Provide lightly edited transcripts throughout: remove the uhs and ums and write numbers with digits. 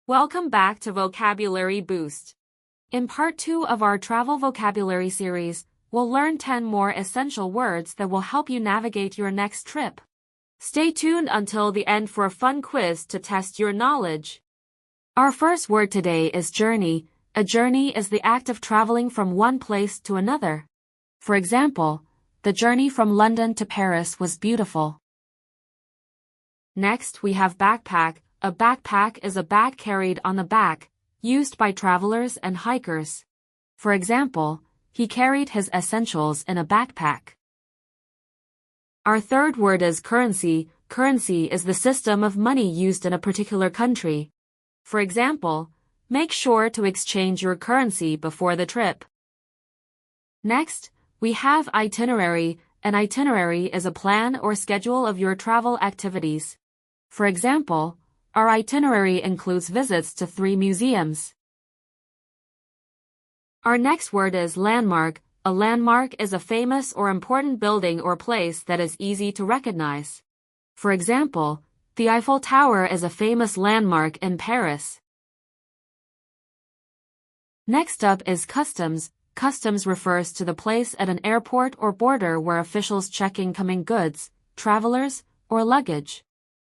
Welcome back to Vocabulary Boost. In part 2 of our travel vocabulary series, we'll learn 10 more essential words that will help you navigate your next trip. Stay tuned until the end for a fun quiz to test your knowledge. Our first word today is journey. A journey is the act of traveling from one place to another. For example, the journey from London to Paris was beautiful. Next, we have backpack. A backpack is a bag carried on the back, used by travelers and hikers. For example, he carried his essentials in a backpack. Our third word is currency. Currency is the system of money used in a particular country. For example, make sure to exchange your currency before the trip. Next, we have itinerary. An itinerary is a plan or schedule of your travel activities. For example, our itinerary includes visits to 3 museums. Our next word is landmark. A landmark is a famous or important building or place that is easy to recognize. For example, the Eiffel Tower is a famous landmark in Paris. Next up is customs. Customs refers to the place at an airport or border where officials check incoming goods, travelers, or luggage.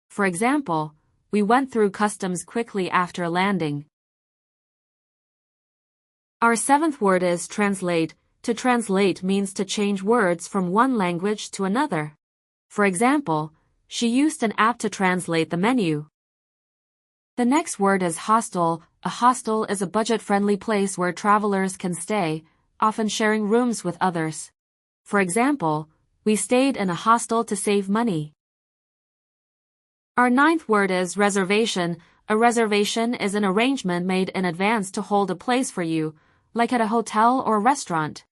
For example, we went through customs quickly after landing. Our seventh word is translate. To translate means to change words from one language to another. For example, she used an app to translate the menu. The next word is hostel. A hostel is a budget-friendly place where travelers can stay, often sharing rooms with others. For example, we stayed in a hostel to save money. Our ninth word is reservation. A reservation is an arrangement made in advance to hold a place for you, like at a hotel or restaurant.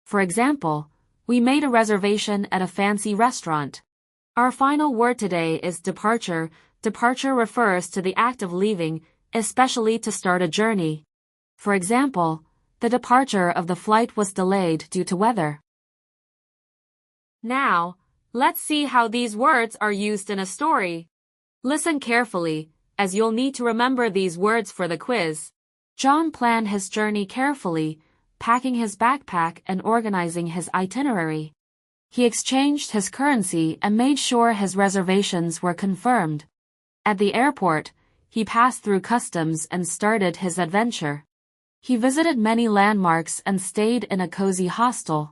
For example, we made a reservation at a fancy restaurant. Our final word today is departure. Departure refers to the act of leaving, especially to start a journey. For example, the departure of the flight was delayed due to weather. Now, let's see how these words are used in a story. Listen carefully, as you'll need to remember these words for the quiz. John planned his journey carefully, packing his backpack and organizing his itinerary. He exchanged his currency and made sure his reservations were confirmed. At the airport, he passed through customs and started his adventure. He visited many landmarks and stayed in a cozy hostel.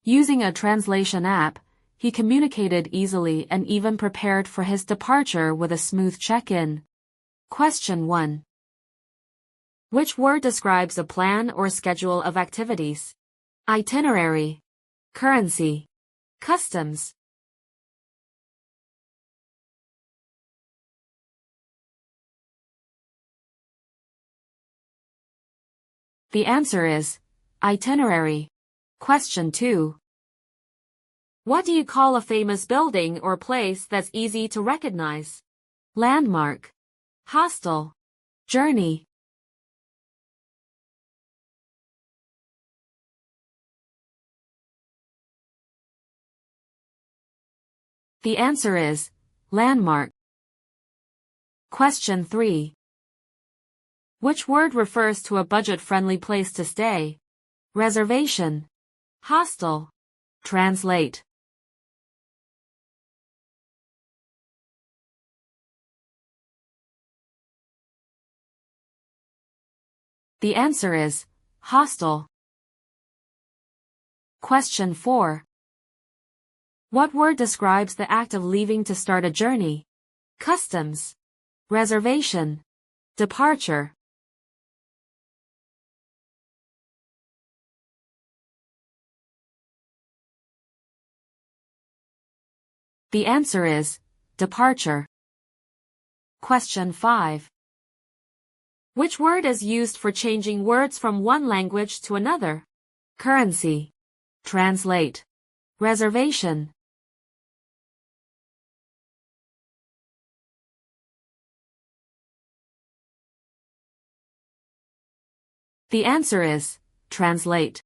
Using a translation app, he communicated easily and even prepared for his departure with a smooth check-in. Question 1. Which word describes a plan or schedule of activities? Itinerary, currency, customs. The answer is itinerary. Question 2. What do you call a famous building or place that's easy to recognize? Landmark, hostel, journey. The answer is landmark. Question 3. Which word refers to a budget-friendly place to stay? Reservation, hostel, translate. The answer is hostel. Question 4. What word describes the act of leaving to start a journey? Customs, reservation, departure. The answer is departure. Question 5. Which word is used for changing words from one language to another? Currency, translate, reservation. The answer is translate.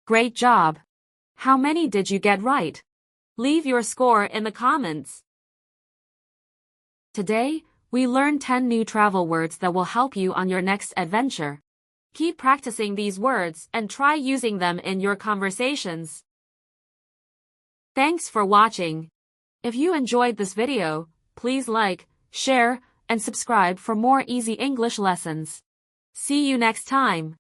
Great job! How many did you get right? Leave your score in the comments. Today, We learned 10 new travel words that will help you on your next adventure. Keep practicing these words and try using them in your conversations. Thanks for watching. If you enjoyed this video, please like, share, and subscribe for more easy English lessons. See you next time.